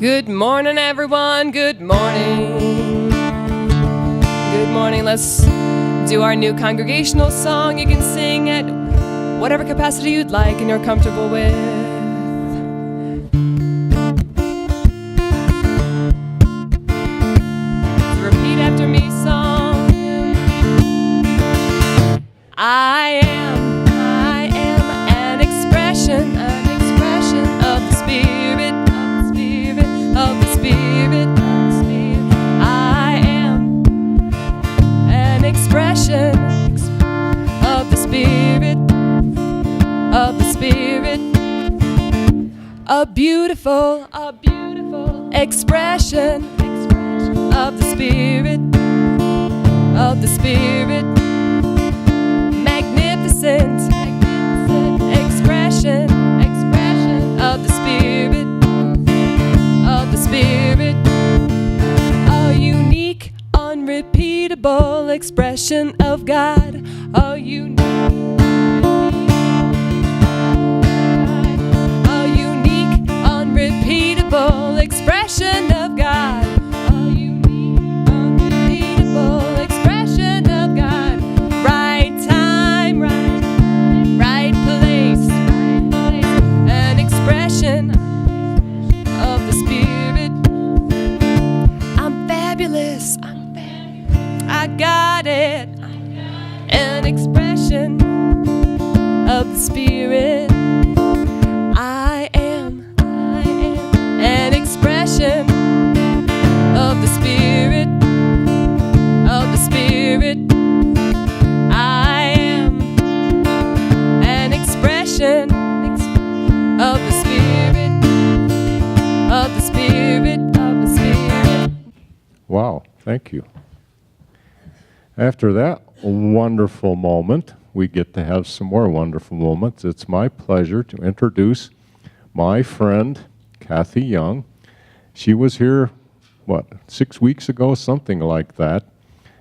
Good morning, everyone. Good morning. Good morning. Let's do our new congregational song. You can sing at whatever capacity you'd like and you're comfortable with. Repeat after me, song. I am an expression of the Spirit, of the Spirit. I am an expression of the Spirit, of the Spirit. A beautiful expression of the Spirit, of the Spirit. Magnificent expression of the Spirit, of the Spirit. A unique, unrepeatable expression of God. A unique, unrepeatable expression of God. A unique, unrepeatable expression of God. Right time, right place. An expression of the Spirit. I'm fabulous. I got it. An expression of the Spirit. I am an expression of the Spirit, of the Spirit. I am an expression of the Spirit, of the Spirit, of the Spirit. Wow, thank you. After that wonderful moment, we get to have some more wonderful moments. It's my pleasure to introduce my friend, Kathy Young. She was here, 6 weeks ago, something like that.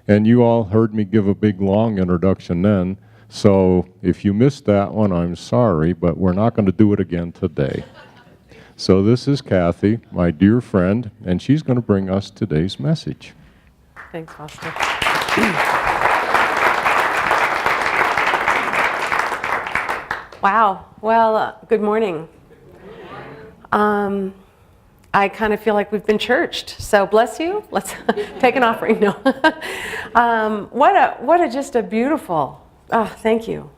And you all heard me give a big, long introduction then. So if you missed that one, I'm sorry, but we're not going to do it again today. So this is Kathy, my dear friend, and she's going to bring us today's message. Thanks, Foster. Wow. Well, good morning. I kind of feel like we've been churched, so bless you. Let's take an offering. No. What a just a beautiful. Oh, thank you,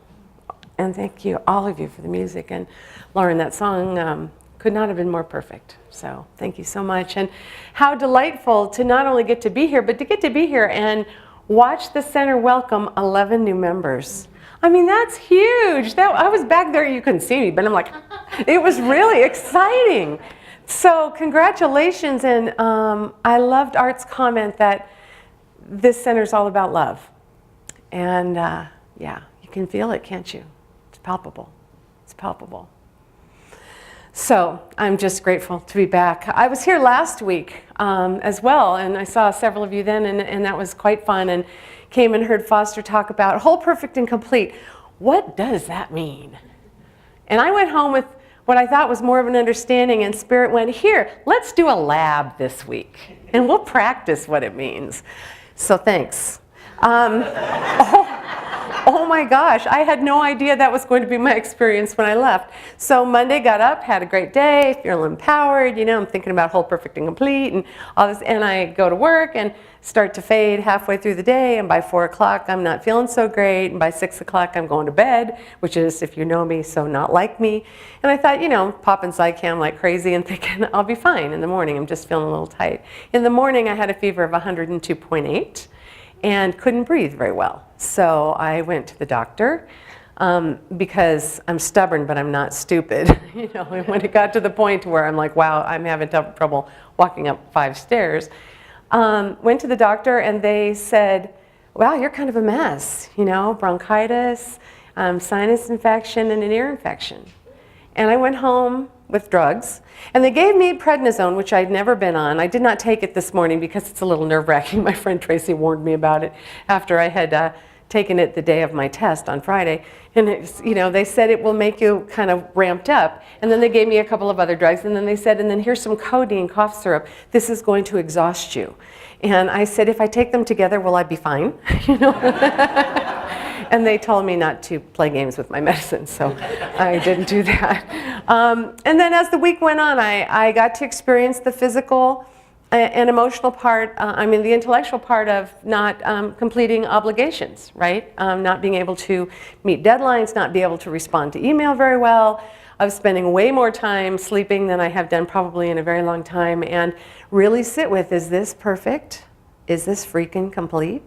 and thank you all of you for the music. And Lauren, that song could not have been more perfect. So thank you so much. And how delightful to not only get to be here, but to get to be here and watch the center welcome 11 new members. I mean, that's huge. I was back there, you couldn't see me, but I'm like, it was really exciting. So congratulations, and I loved Art's comment that this center is all about love. And yeah, you can feel it, can't you? It's palpable. It's palpable. So I'm just grateful to be back. I was here last week as well, and I saw several of you then, and that was quite fun, and came and heard Foster talk about whole, perfect, and complete. What does that mean? And I went home with what I thought was more of an understanding, and Spirit went, here, let's do a lab this week, and we'll practice what it means. So thanks. Oh my gosh, I had no idea that was going to be my experience when I left. So Monday, got up, had a great day, feeling empowered, I'm thinking about whole, perfect, and complete, and all this, and I go to work and start to fade halfway through the day, and by 4 o'clock, I'm not feeling so great, and by 6 o'clock, I'm going to bed, which is, if you know me, so not like me. And I thought, popping Zycam like crazy and thinking, I'll be fine in the morning, I'm just feeling a little tight. In the morning, I had a fever of 102.8. and couldn't breathe very well. So I went to the doctor because I'm stubborn, but I'm not stupid. And when it got to the point where I'm like, wow, I'm having trouble walking up 5 stairs, went to the doctor and they said, wow, you're kind of a mess, bronchitis, sinus infection, and an ear infection. And I went home with drugs, and they gave me prednisone, which I'd never been on. I did not take it this morning because it's a little nerve-wracking. My friend Tracy warned me about it after I had taken it the day of my test on Friday, and it's, you know, they said it will make you kind of ramped up, and then they gave me a couple of other drugs, and then they said, and then here's some codeine cough syrup. This is going to exhaust you. And I said, if I take them together, will I be fine? You know? And they told me not to play games with my medicine, so I didn't do that. And then as the week went on, I got to experience the physical and emotional part, the intellectual part of not completing obligations, right? Not being able to meet deadlines, not be able to respond to email very well, of spending way more time sleeping than I have done probably in a very long time, and really sit with, is this perfect? Is this freaking complete?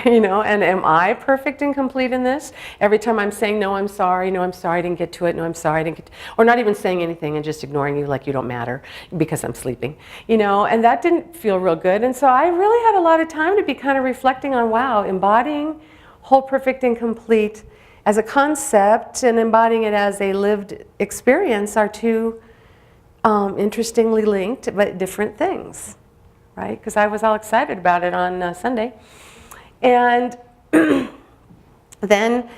You know, and am I perfect and complete in this? Every time I'm saying, no, I'm sorry, no, I'm sorry, I didn't get to it, no, I'm sorry, I didn't get to, or not even saying anything and just ignoring you like you don't matter because I'm sleeping, you know, and that didn't feel real good. And so I really had a lot of time to be kind of reflecting on, wow, embodying whole, perfect, and complete as a concept and embodying it as a lived experience are two interestingly linked but different things, right? Because I was all excited about it on Sunday. And then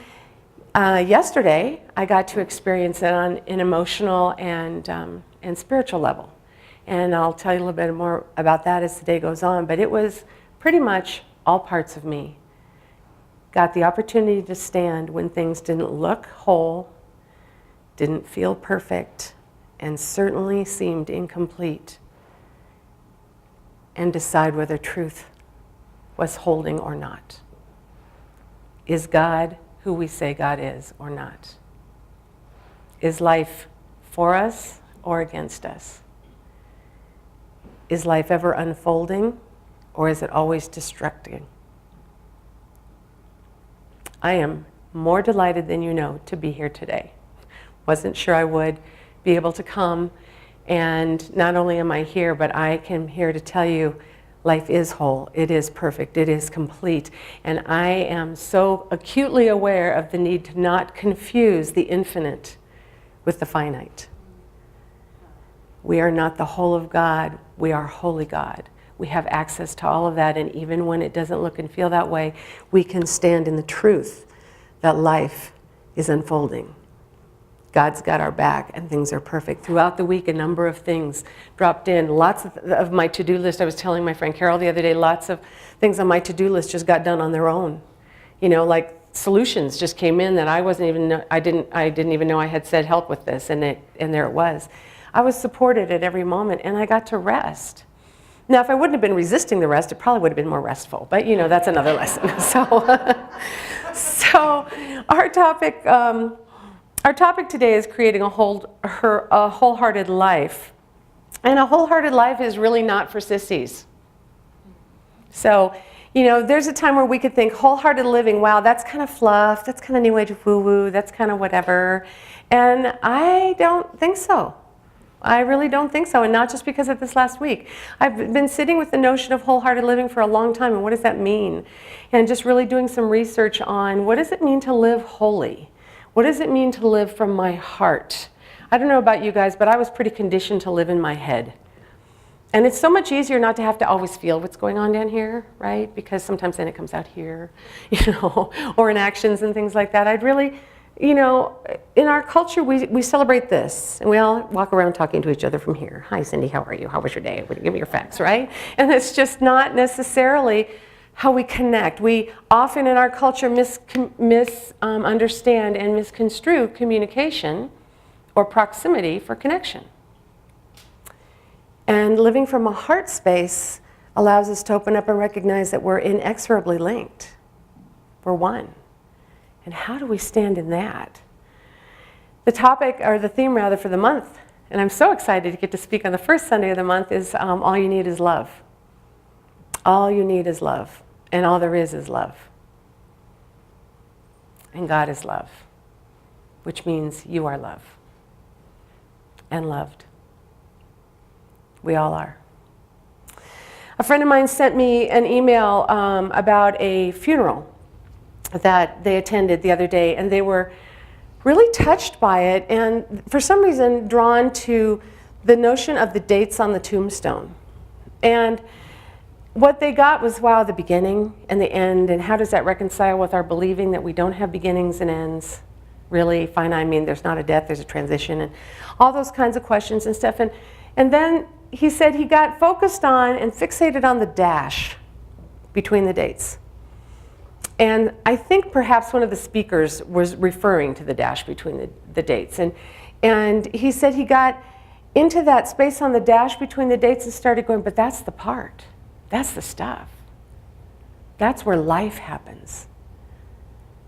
yesterday, I got to experience it on an emotional and spiritual level. And I'll tell you a little bit more about that as the day goes on. But it was pretty much all parts of me. Got the opportunity to stand when things didn't look whole, didn't feel perfect, and certainly seemed incomplete. And decide whether truth was holding or not. Is God who we say God is or not? Is life for us or against us? Is life ever unfolding or is it always destructing? I am more delighted than you know to be here today. Wasn't sure I would be able to come, and not only am I here, but I am here to tell you life is whole, it is perfect, it is complete. And I am so acutely aware of the need to not confuse the infinite with the finite. We are not the whole of God, we are holy God. We have access to all of that, and even when it doesn't look and feel that way, we can stand in the truth that life is unfolding. God's got our back and things are perfect. Throughout the week, a number of things dropped in. Lots of my to-do list, I was telling my friend Carol the other day, lots of things on my to-do list just got done on their own. You know, like solutions just came in that I didn't even know I had said help with this, and there it was. I was supported at every moment, and I got to rest. Now, if I wouldn't have been resisting the rest, it probably would have been more restful, but you know, that's another lesson. So our topic today is creating a wholehearted life. And a wholehearted life is really not for sissies. So, you know, there's a time where we could think wholehearted living, wow, that's kind of fluff, that's kind of new age woo-woo, that's kind of whatever. And I don't think so. I really don't think so, and not just because of this last week. I've been sitting with the notion of wholehearted living for a long time, and what does that mean? And just really doing some research on what does it mean to live wholly? What does it mean to live from my heart? I don't know about you guys, but I was pretty conditioned to live in my head. And it's so much easier not to have to always feel what's going on down here, right? Because sometimes then it comes out here, you know, or in actions and things like that. I'd really, you know, in our culture, we celebrate this. And we all walk around talking to each other from here. Hi, Cindy, how are you? How was your day? Give me your facts, right? And it's just not necessarily how we connect. We often in our culture misunderstand and misconstrue communication or proximity for connection. And living from a heart space allows us to open up and recognize that we're inexorably linked. We're one. And how do we stand in that? The topic, or the theme rather, for the month, and I'm so excited to get to speak on the first Sunday of the month, is all you need is love. All you need is love. And all there is love. And God is love, which means you are love and loved. We all are. A friend of mine sent me an email about a funeral that they attended the other day, and they were really touched by it, and for some reason drawn to the notion of the dates on the tombstone. And what they got was, wow, the beginning and the end, and how does that reconcile with our believing that we don't have beginnings and ends? Really, fine, I mean, there's not a death, there's a transition, and all those kinds of questions and stuff. And then he said he got focused on and fixated on the dash between the dates. And I think perhaps one of the speakers was referring to the dash between the dates. And he said he got into that space on the dash between the dates and started going, but that's the part. That's the stuff. That's where life happens,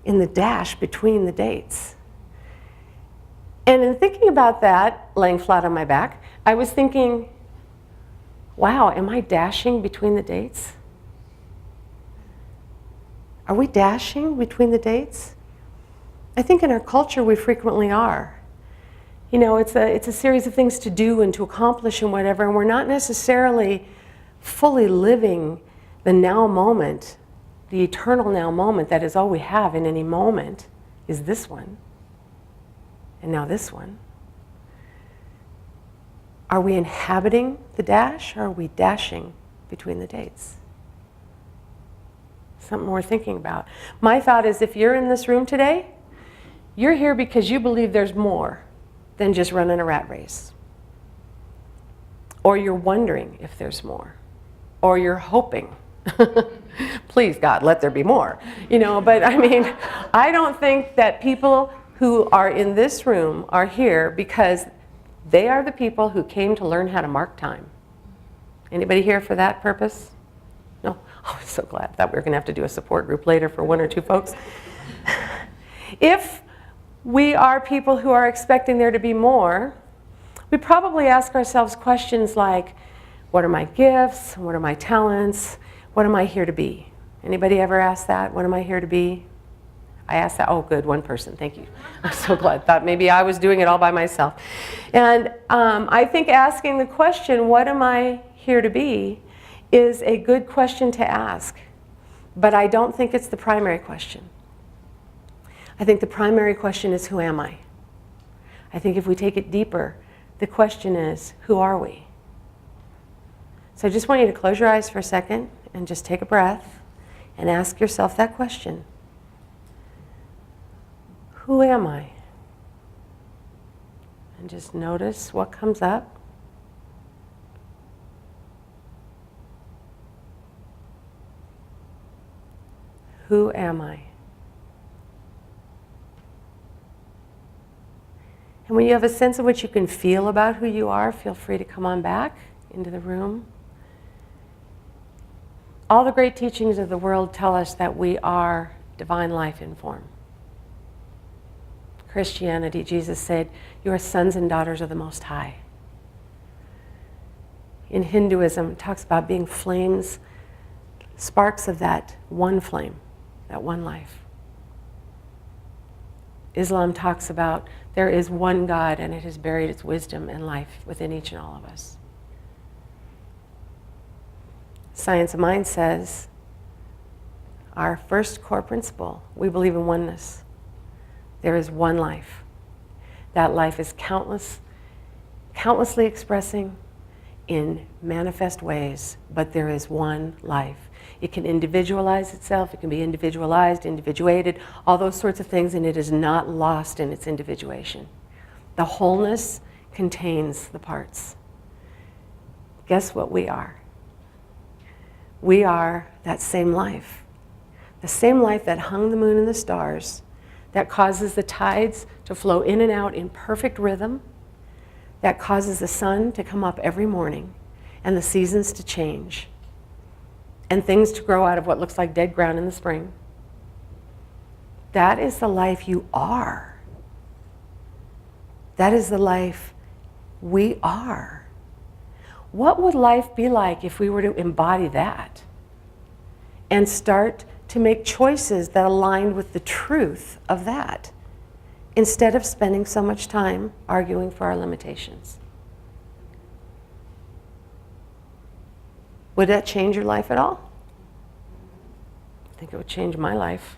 in the dash between the dates. And in thinking about that, laying flat on my back, I was thinking, wow, am I dashing between the dates? Are we dashing between the dates? I think in our culture we frequently are. You know, it's a series of things to do and to accomplish and whatever, and we're not necessarily fully living the now moment, the eternal now moment that is all we have in any moment is this one, and now this one. Are we inhabiting the dash, or are we dashing between the dates? Something we're thinking about. My thought is, if you're in this room today, you're here because you believe there's more than just running a rat race. Or you're wondering if there's more. Or you're hoping. Please, God, let there be more. You know, but I mean, I don't think that people who are in this room are here because they are the people who came to learn how to mark time. Anybody here for that purpose? No? Oh, I'm so glad. Thought we were going to have to do a support group later for one or two folks. If we are people who are expecting there to be more, we probably ask ourselves questions like, what are my gifts? What are my talents? What am I here to be? Anybody ever ask that? What am I here to be? I asked that. Oh, good, one person. Thank you. I'm so glad. Thought maybe I was doing it all by myself. And I think asking the question, what am I here to be, is a good question to ask. But I don't think it's the primary question. I think the primary question is, who am I? I think if we take it deeper, the question is, who are we? So I just want you to close your eyes for a second and just take a breath and ask yourself that question. Who am I? And just notice what comes up. Who am I? And when you have a sense of what you can feel about who you are, feel free to come on back into the room. All the great teachings of the world tell us that we are divine life in form. Christianity, Jesus said, you are sons and daughters of the Most High. In Hinduism, it talks about being flames, sparks of that one flame, that one life. Islam talks about there is one God and it has buried its wisdom and life within each and all of us. Science of Mind says our first core principle, we believe in oneness. There is one life. That life is countlessly expressing in manifest ways, but there is one life. It can individualize itself, it can be individualized, individuated, all those sorts of things, and it is not lost in its individuation. The wholeness contains the parts. Guess what we are? We are that same life. The same life that hung the moon and the stars, that causes the tides to flow in and out in perfect rhythm, that causes the sun to come up every morning and the seasons to change and things to grow out of what looks like dead ground in the spring. That is the life you are. That is the life we are. What would life be like if we were to embody that and start to make choices that aligned with the truth of that, instead of spending so much time arguing for our limitations? Would that change your life at all? I think it would change my life.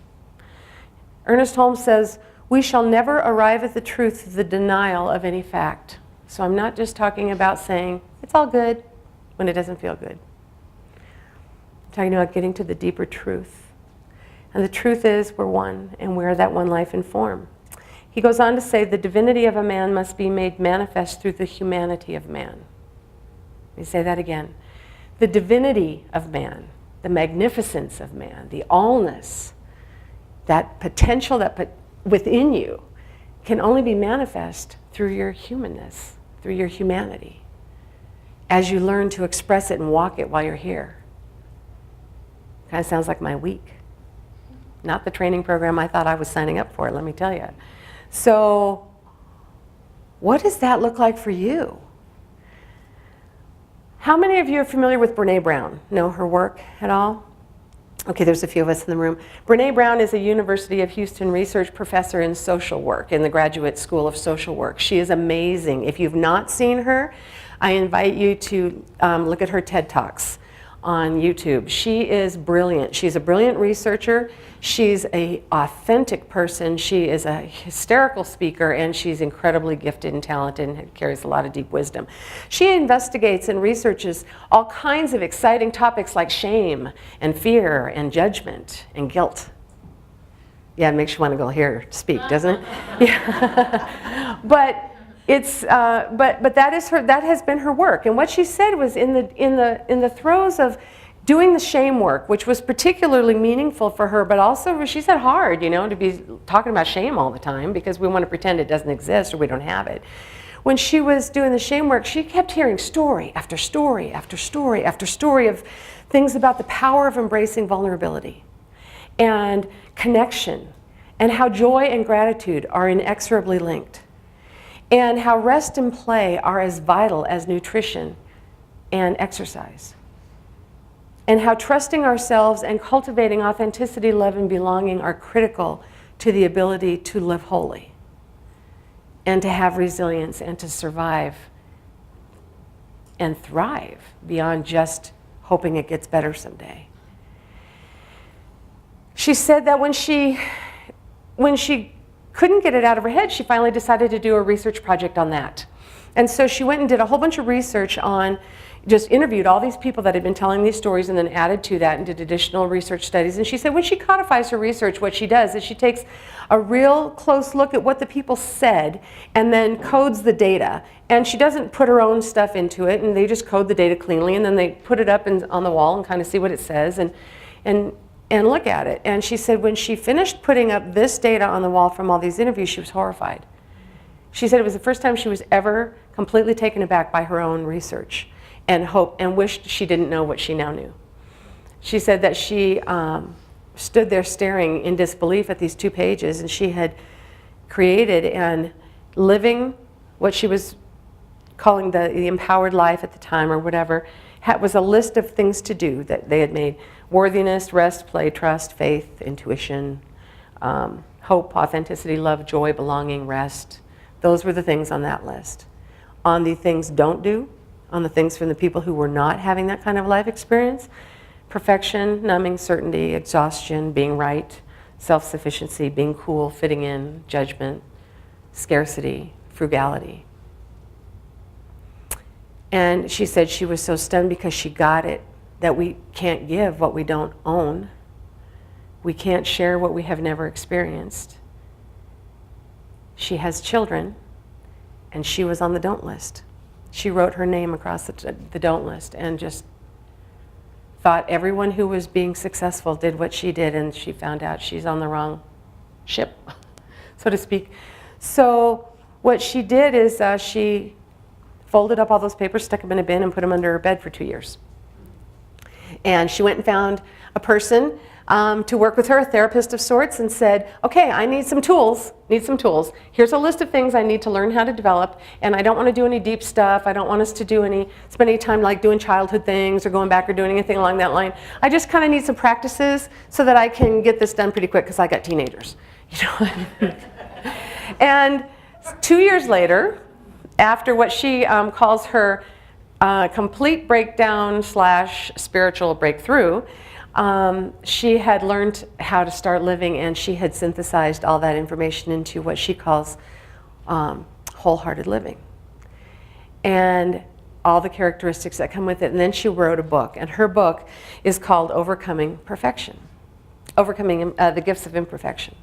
Ernest Holmes says, we shall never arrive at the truth through the denial of any fact. So I'm not just talking about saying, it's all good, when it doesn't feel good. talking about getting to the deeper truth. And the truth is we're one, and we're that one life in form. He goes on to say, the divinity of a man must be made manifest through the humanity of man. Let me say that again. The divinity of man, the magnificence of man, the allness, that potential that within you can only be manifest through your humanness, through your humanity, as you learn to express it and walk it while you're here. Kind of sounds like my week. Not the training program I thought I was signing up for, let me tell you. So, what does that look like for you? How many of you are familiar with Brene Brown? Know her work at all? Okay, there's a few of us in the room. Brene Brown is a University of Houston research professor in social work in the Graduate School of Social Work. She is amazing. If you've not seen her, I invite you to look at her TED Talks on YouTube. She is brilliant. She's a brilliant researcher. She's an authentic person. She is a hysterical speaker, and she's incredibly gifted and talented and carries a lot of deep wisdom. She investigates and researches all kinds of exciting topics like shame and fear and judgment and guilt. Yeah, it makes you want to go hear her speak, doesn't it? Yeah. But it's but that is her. That has been her work. And what she said was in the throes of doing the shame work, which was particularly meaningful for her, but also she said hard, to be talking about shame all the time because we want to pretend it doesn't exist or we don't have it. When she was doing the shame work, she kept hearing story after story after story after story of things about the power of embracing vulnerability and connection, and how joy and gratitude are inexorably linked, and how rest and play are as vital as nutrition and exercise, and how trusting ourselves and cultivating authenticity, love, and belonging are critical to the ability to live wholly and to have resilience and to survive and thrive beyond just hoping it gets better someday. She said that when she couldn't get it out of her head, she finally decided to do a research project on that. And so she went and did a whole bunch of research on, just interviewed all these people that had been telling these stories and then added to that and did additional research studies. And she said when she codifies her research, what she does is she takes a real close look at what the people said and then codes the data. And she doesn't put her own stuff into it, and they just code the data cleanly, and then they put it up on the wall and kind of see what it says and look at it. And she said when she finished putting up this data on the wall from all these interviews, she was horrified. She said it was the first time she was ever completely taken aback by her own research and wished she didn't know what she now knew. She said that she stood there staring in disbelief at these 2 pages, and she had created and living what she was calling the empowered life at the time or whatever, was a list of things to do that they had made: worthiness, rest, play, trust, faith, intuition, hope, authenticity, love, joy, belonging, rest. Those were the things on that list. On the things don't do, on the things from the people who were not having that kind of life experience: perfection, numbing, certainty, exhaustion, being right, self-sufficiency, being cool, fitting in, judgment, scarcity, frugality. And she said she was so stunned because she got it, that we can't give what we don't own. We can't share what we have never experienced. She has children, and she was on the don't list. She wrote her name across the don't list and just thought everyone who was being successful did what she did, and she found out she's on the wrong ship, so to speak. So what she did is she folded up all those papers, stuck them in a bin, and put them under her bed for 2 years. And she went and found a person to work with her, a therapist of sorts, and said, okay, I need some tools. Here's a list of things I need to learn how to develop, and I don't want to do any deep stuff. I don't want us to spend any time like doing childhood things or going back or doing anything along that line. I just kind of need some practices so that I can get this done pretty quick because I got teenagers. And 2 years later, after what she calls her complete breakdown / spiritual breakthrough, she had learned how to start living, and she had synthesized all that information into what she calls wholehearted living. And all the characteristics that come with it. And then she wrote a book, and her book is called Overcoming Perfection, Overcoming the Gifts of Imperfection.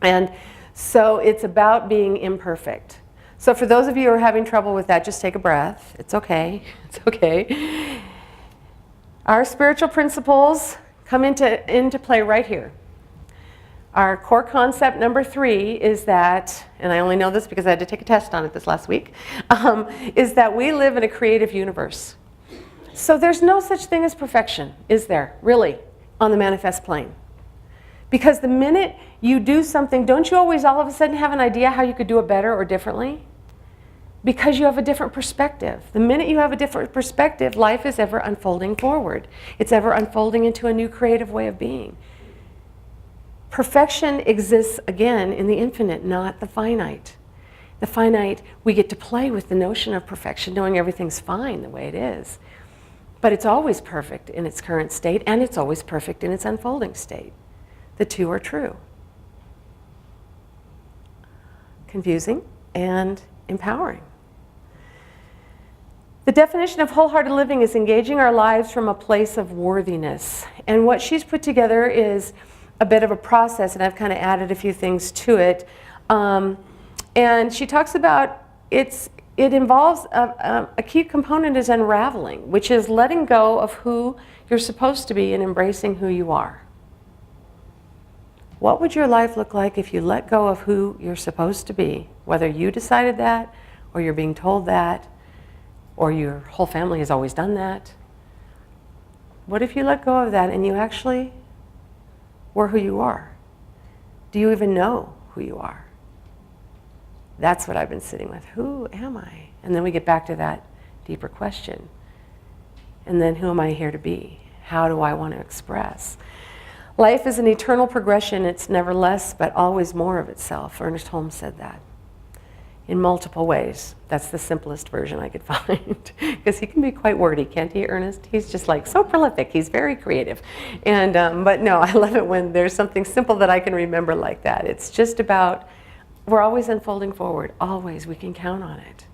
And so it's about being imperfect. So for those of you who are having trouble with that, just take a breath. It's okay. It's okay. Our spiritual principles come into play right here. Our core concept number 3 is that, and I only know this because I had to take a test on it this last week, is that we live in a creative universe. So there's no such thing as perfection, is there, really, on the manifest plane? Because the minute you do something, don't you always all of a sudden have an idea how you could do it better or differently? Because you have a different perspective. The minute you have a different perspective, life is ever unfolding forward. It's ever unfolding into a new creative way of being. Perfection exists, again, in the infinite, not the finite. The finite, we get to play with the notion of perfection, knowing everything's fine the way it is. But it's always perfect in its current state, and it's always perfect in its unfolding state. The two are true. Confusing and empowering. The definition of wholehearted living is engaging our lives from a place of worthiness. And what she's put together is a bit of a process, and I've kind of added a few things to it. And she talks about it involves a key component is unraveling, which is letting go of who you're supposed to be and embracing who you are. What would your life look like if you let go of who you're supposed to be, whether you decided that, or you're being told that, or your whole family has always done that? What if you let go of that and you actually were who you are? Do you even know who you are? That's what I've been sitting with. Who am I? And then we get back to that deeper question. And then who am I here to be? How do I want to express? Life is an eternal progression. It's never less, but always more of itself. Ernest Holmes said that in multiple ways. That's the simplest version I could find. Because he can be quite wordy, can't he, Ernest? He's just like so prolific. He's very creative. And but no, I love it when there's something simple that I can remember like that. It's just about, we're always unfolding forward. Always. We can count on it.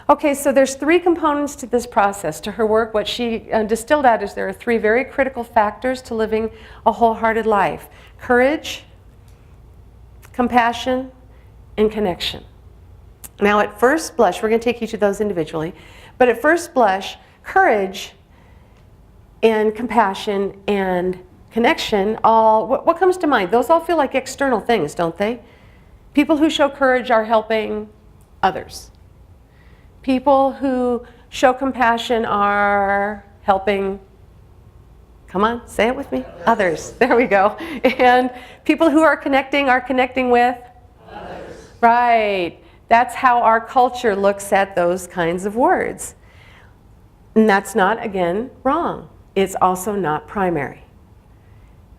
Okay, so there's 3 components to this process. To her work, what she distilled out is there are 3 very critical factors to living a wholehearted life: courage, compassion, and connection. Now, at first blush, we're going to take each of those individually, but at first blush, courage and compassion and connection, what comes to mind? Those all feel like external things, don't they? People who show courage are helping others. People who show compassion are helping, come on, say it with me, others. There we go. And people who are connecting with others. Right. That's how our culture looks at those kinds of words. And that's not, again, wrong. It's also not primary.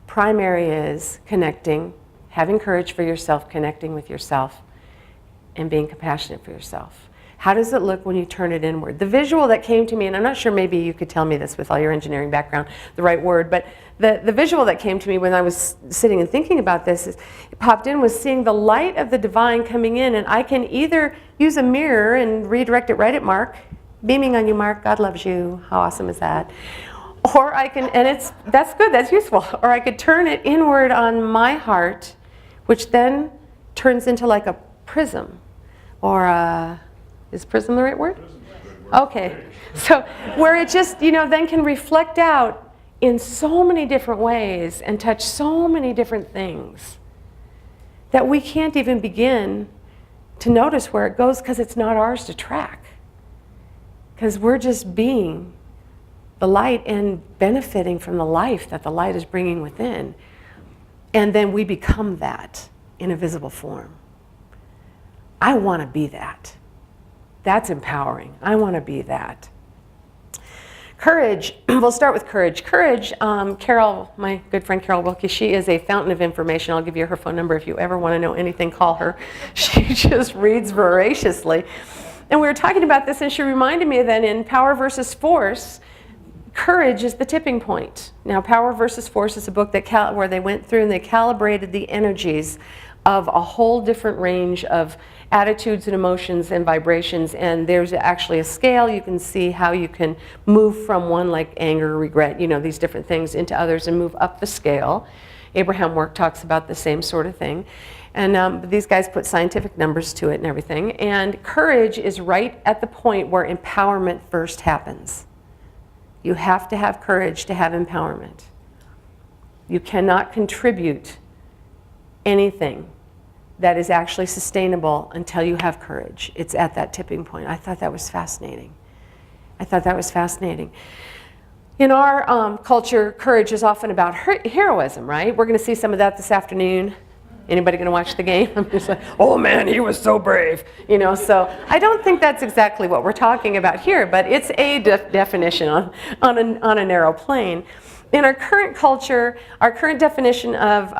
Primary is connecting, having courage for yourself, connecting with yourself, and being compassionate for yourself. How does it look when you turn it inward? The visual that came to me, and I'm not sure, maybe you could tell me this with all your engineering background, the right word, but the visual that came to me when I was sitting and thinking about this, it popped in, was seeing the light of the divine coming in, and I can either use a mirror and redirect it right at Mark, beaming on you, Mark, God loves you, how awesome is that? Or I can, and that's good, that's useful, or I could turn it inward on my heart, which then turns into like a prism, or is prism the right word? Okay. So where it just, then can reflect out in so many different ways and touch so many different things that we can't even begin to notice where it goes because it's not ours to track. Because we're just being the light and benefiting from the life that the light is bringing within. And then we become that in a visible form. I want to be that. That's empowering. I want to be that. Courage, we'll start with courage. Courage, Carol, my good friend Carol Wilkie, she is a fountain of information. I'll give you her phone number if you ever want to know anything, call her. She just reads voraciously. And we were talking about this, and she reminded me that in Power versus Force, courage is the tipping point. Now, Power versus Force is a book where they went through and they calibrated the energies of a whole different range of attitudes and emotions and vibrations, and there's actually a scale. You can see how you can move from one, like anger, regret, you know, these different things, into others and move up the scale. Abraham Work talks about the same sort of thing. And these guys put scientific numbers to it and everything. And courage is right at the point where empowerment first happens. You have to have courage to have empowerment. You cannot contribute anything that is actually sustainable until you have courage. It's at that tipping point. I thought that was fascinating. I thought that was fascinating. In our culture, courage is often about heroism, right? We're going to see some of that this afternoon. Anybody going to watch the game? I'm just like, oh man, he was so brave. You know, so I don't think that's exactly what we're talking about here, but it's a definition on a narrow plane. In our current culture, our current definition of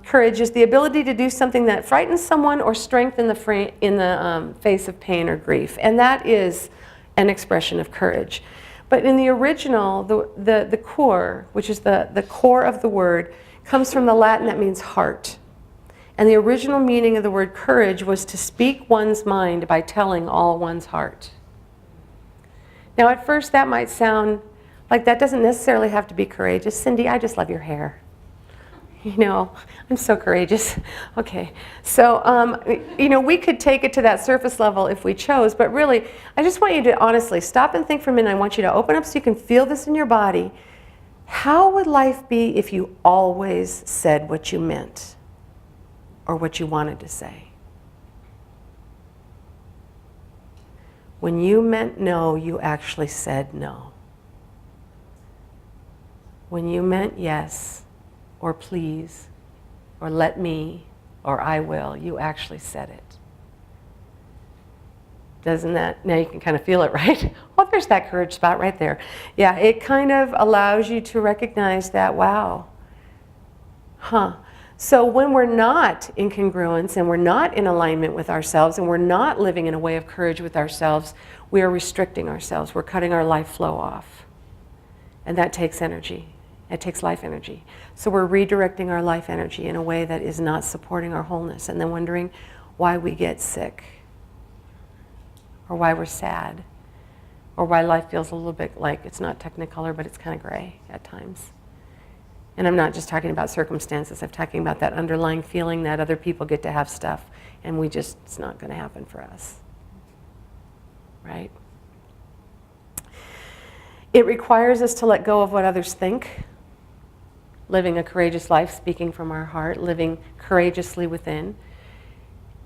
courage is the ability to do something that frightens someone or strengthens in the face of pain or grief. And that is an expression of courage. But in the original, the core, which is the core of the word, comes from the Latin that means heart. And the original meaning of the word courage was to speak one's mind by telling all one's heart. Now at first that might sound like that doesn't necessarily have to be courageous. Cindy, I just love your hair. You know, I'm so courageous. Okay, so, you know, we could take it to that surface level if we chose, but really, I just want you to honestly stop and think for a minute. I want you to open up so you can feel this in your body. How would life be if you always said what you meant or what you wanted to say? When you meant no, you actually said no. When you meant yes, or please, or let me, or I will, you actually said it. Doesn't that, now you can kind of feel it, right? Oh, there's that courage spot right there. Yeah, it kind of allows you to recognize that, wow, So when we're not in congruence and we're not in alignment with ourselves and we're not living in a way of courage with ourselves, we are restricting ourselves. We're cutting our life flow off. And that takes energy. It takes life energy. So we're redirecting our life energy in a way that is not supporting our wholeness, and then wondering why we get sick, or why we're sad, or why life feels a little bit like it's not technicolor, but it's kind of gray at times. And I'm not just talking about circumstances. I'm talking about that underlying feeling that other people get to have stuff, and it's not going to happen for us. Right? It requires us to let go of what others think, living a courageous life, speaking from our heart, living courageously within,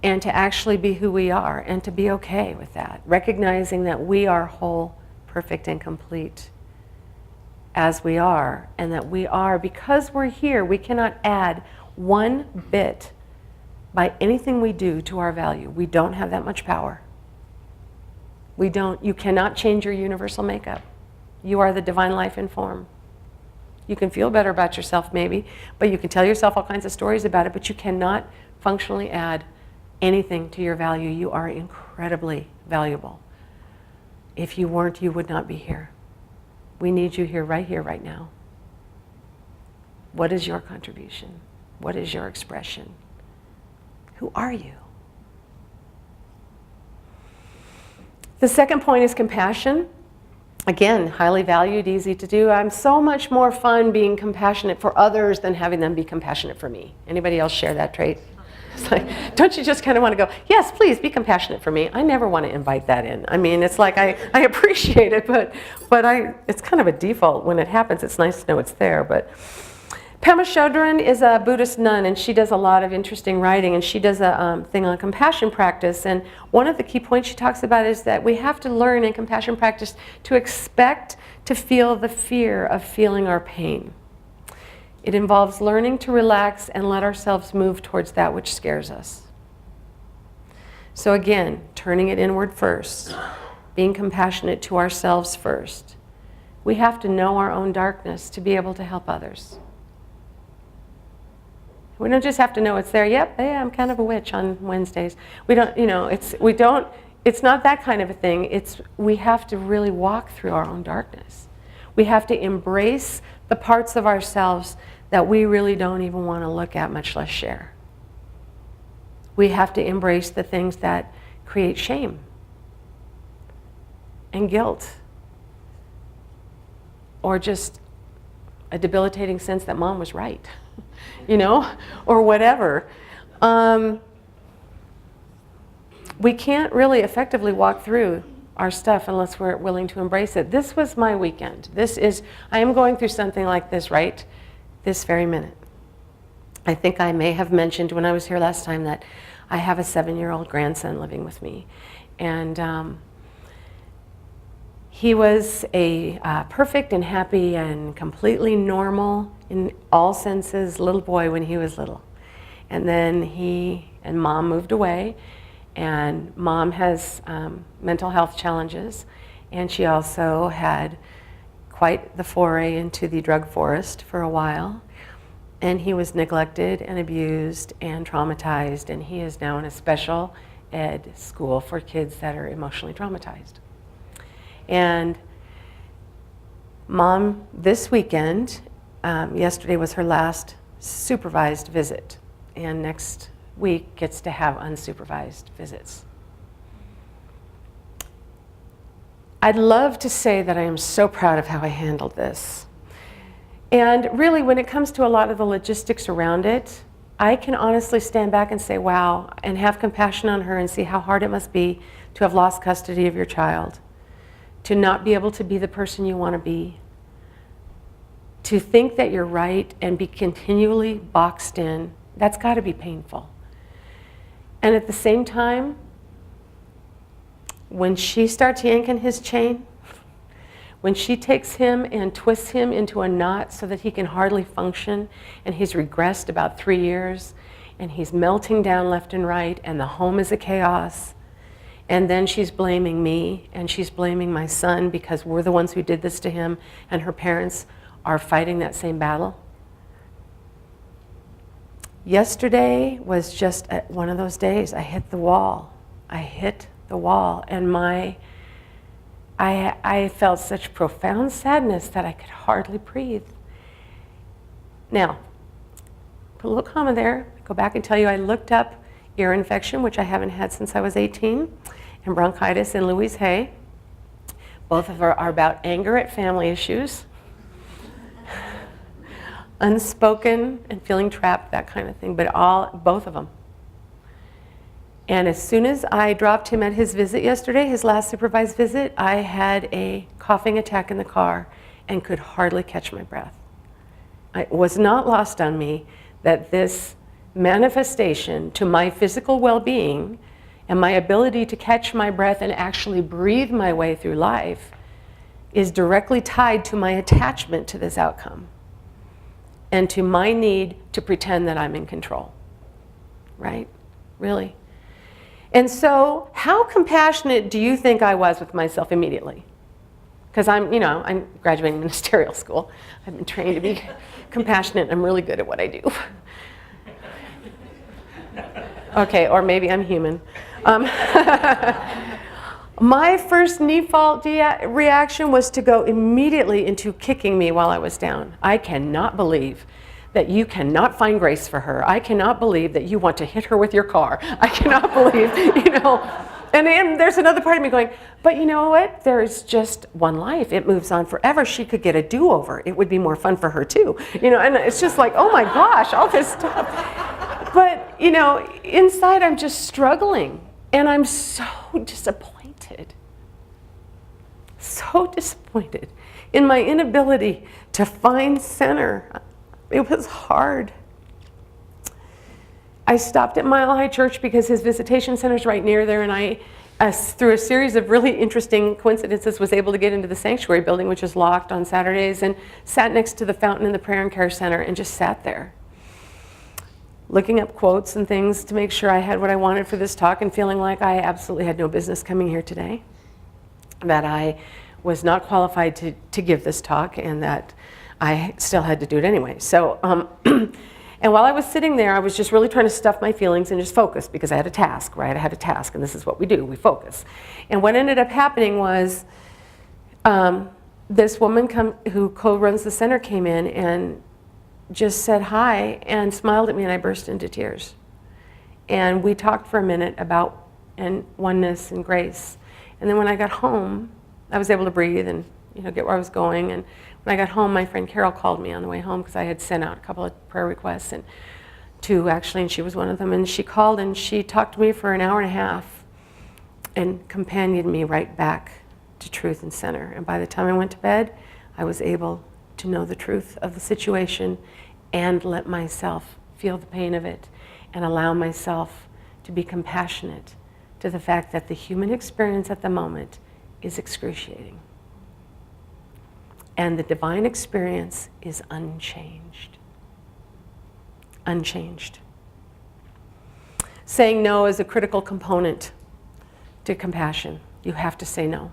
and to actually be who we are, and to be okay with that, recognizing that we are whole, perfect, and complete as we are, and that we are, because we're here, we cannot add one bit by anything we do to our value. We don't have that much power. You cannot change your universal makeup. You are the divine life in form. You can feel better about yourself maybe, but you can tell yourself all kinds of stories about it, but you cannot functionally add anything to your value. You are incredibly valuable. If you weren't, you would not be here. We need you here, right now. What is your contribution? What is your expression? Who are you? The second point is compassion. Again, highly valued, easy to do. I'm so much more fun being compassionate for others than having them be compassionate for me. Anybody else share that trait? It's like, don't you just kind of want to go, yes, please be compassionate for me. I never want to invite that in. I mean, it's like I appreciate it, but it's kind of a default when it happens. It's nice to know it's there. But Pema Chodron is a Buddhist nun, and she does a lot of interesting writing, and she does a thing on compassion practice. And one of the key points she talks about is that we have to learn in compassion practice to expect to feel the fear of feeling our pain. It involves learning to relax and let ourselves move towards that which scares us. So again, turning it inward first, being compassionate to ourselves first. We have to know our own darkness to be able to help others. We don't just have to know it's there. Yep, yeah, I'm kind of a witch on Wednesdays. We don't, it's not that kind of a thing. We have to really walk through our own darkness. We have to embrace the parts of ourselves that we really don't even want to look at, much less share. We have to embrace the things that create shame and guilt, or just a debilitating sense that mom was right, you know, or whatever. We can't really effectively walk through our stuff unless we're willing to embrace it. This was my weekend. I am going through something like this right this very minute. I think I may have mentioned when I was here last time that I have a 7-year-old grandson living with me. And he was a perfect and happy and completely normal in all senses little boy when he was little. And then he and mom moved away, and mom has mental health challenges, and she also had quite the foray into the drug forest for a while. And he was neglected and abused and traumatized, and he is now in a special ed school for kids that are emotionally traumatized. And mom, this weekend, yesterday was her last supervised visit, and next week gets to have unsupervised visits. I'd love to say that I am so proud of how I handled this. And really, when it comes to a lot of the logistics around it, I can honestly stand back and say, wow, and have compassion on her and see how hard it must be to have lost custody of your child, to not be able to be the person you want to be, to think that you're right and be continually boxed in. That's got to be painful. And at the same time, when she starts yanking his chain, when she takes him and twists him into a knot so that he can hardly function, and he's regressed about 3 years, and he's melting down left and right, and the home is a chaos, and then she's blaming me, and she's blaming my son because we're the ones who did this to him, and her parents are fighting that same battle. Yesterday was just one of those days. I hit the wall. I hit the wall, and I felt such profound sadness that I could hardly breathe. Now, put a little comma there. Go back and tell you I looked up ear infection, which I haven't had since I was 18, and bronchitis and Louise Hay. Both of them are about anger at family issues, unspoken and feeling trapped, that kind of thing, but both of them. And as soon as I dropped him at his visit yesterday, his last supervised visit, I had a coughing attack in the car and could hardly catch my breath. It was not lost on me that this manifestation to my physical well-being and my ability to catch my breath and actually breathe my way through life is directly tied to my attachment to this outcome and to my need to pretend that I'm in control, right? Really. And so, how compassionate do you think I was with myself immediately? Because I'm graduating ministerial school. I've been trained to be compassionate. I'm really good at what I do. Okay, or maybe I'm human. My first default reaction was to go immediately into kicking me while I was down. I cannot believe that you cannot find grace for her. I cannot believe that you want to hit her with your car. I cannot believe, And then there's another part of me going, but you know what? There is just one life. It moves on forever. She could get a do-over. It would be more fun for her too. And it's just like, oh my gosh, all this stuff. But, inside I'm just struggling. And I'm so disappointed. So disappointed in my inability to find center. It was hard. I stopped at Mile High Church because his visitation center is right near there, and I, through a series of really interesting coincidences, was able to get into the sanctuary building, which is locked on Saturdays, and sat next to the fountain in the prayer and care center and just sat there, looking up quotes and things to make sure I had what I wanted for this talk, and feeling like I absolutely had no business coming here today, that I was not qualified to give this talk, and that I still had to do it anyway. So, and while I was sitting there, I was just really trying to stuff my feelings and just focus, because I had a task, right? I had a task, and this is what we do, we focus. And what ended up happening was this woman who co-runs the center came in and just said hi and smiled at me, and I burst into tears. And we talked for a minute about oneness and grace. And then when I got home, I was able to breathe and get where I was going. And when I got home, my friend Carol called me on the way home because I had sent out a couple of prayer requests, and two actually, and she was one of them. And she called and she talked to me for an hour and a half and companioned me right back to truth and center. And by the time I went to bed, I was able to know the truth of the situation and let myself feel the pain of it and allow myself to be compassionate to the fact that the human experience at the moment is excruciating. And the divine experience is unchanged. Unchanged. Saying no is a critical component to compassion. You have to say no.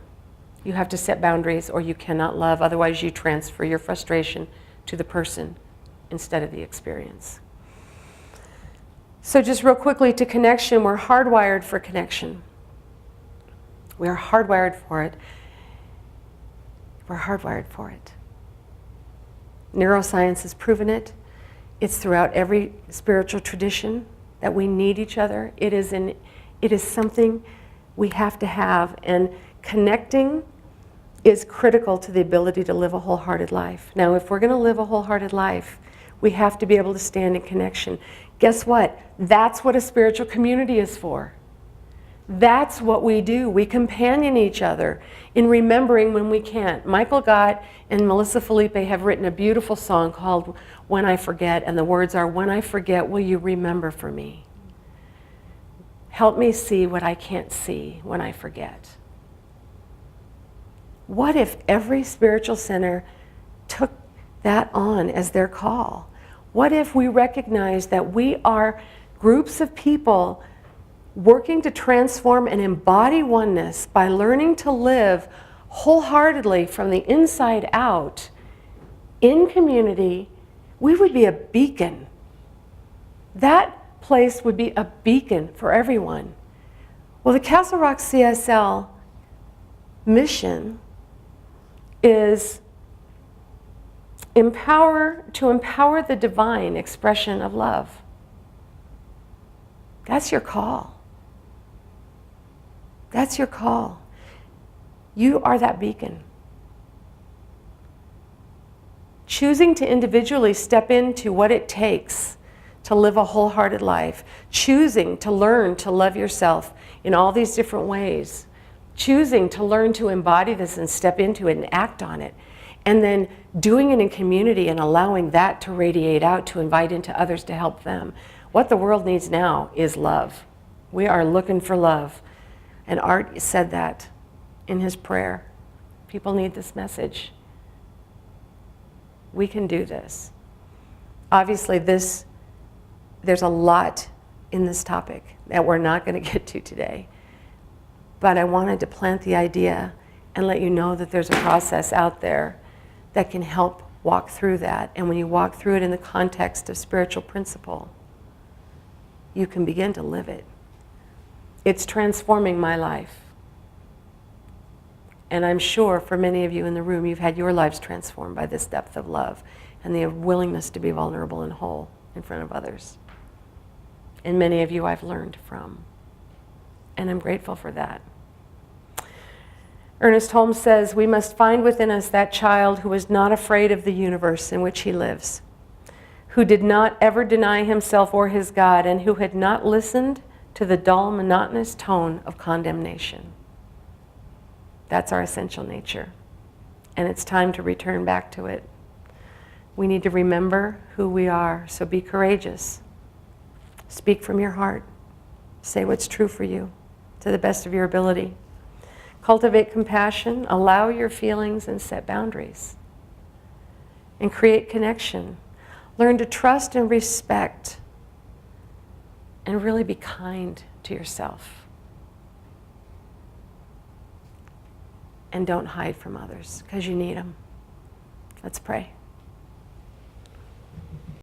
You have to set boundaries or you cannot love. Otherwise, you transfer your frustration to the person instead of the experience. So just real quickly to connection, we're hardwired for connection. We are hardwired for it. We're hardwired for it. Neuroscience has proven it. It's throughout every spiritual tradition that we need each other. It is something we have to have, and connecting is critical to the ability to live a wholehearted life. Now, if we're going to live a wholehearted life, we have to be able to stand in connection. Guess what? That's what a spiritual community is for. That's what we do. We companion each other in remembering when we can't. Michael Gott and Melissa Felipe have written a beautiful song called When I Forget, and the words are, when I forget, will you remember for me? Help me see what I can't see when I forget. What if every spiritual center took that on as their call? What if we recognize that we are groups of people working to transform and embody oneness by learning to live wholeheartedly from the inside out in community? We would be a beacon. That place would be a beacon for everyone. Well, the Castle Rock CSL mission is to empower the divine expression of love. That's your call. That's your call. You are that beacon. Choosing to individually step into what it takes to live a wholehearted life, choosing to learn to love yourself in all these different ways, choosing to learn to embody this and step into it and act on it, and then doing it in community and allowing that to radiate out, to invite into others to help them. What the world needs now is love. We are looking for love. And Art said that in his prayer. People need this message. We can do this. Obviously, there's a lot in this topic that we're not going to get to today. But I wanted to plant the idea and let you know that there's a process out there that can help walk through that. And when you walk through it in the context of spiritual principle, you can begin to live it. It's transforming my life. And I'm sure for many of you in the room, you've had your lives transformed by this depth of love and the willingness to be vulnerable and whole in front of others. And many of you I've learned from. And I'm grateful for that. Ernest Holmes says, we must find within us that child who is not afraid of the universe in which he lives, who did not ever deny himself or his God, and who had not listened to the dull, monotonous tone of condemnation. That's our essential nature. And it's time to return back to it. We need to remember who we are, so be courageous. Speak from your heart. Say what's true for you to the best of your ability. Cultivate compassion, allow your feelings, and set boundaries. And create connection. Learn to trust and respect. And really be kind to yourself. And don't hide from others, because you need them. Let's pray.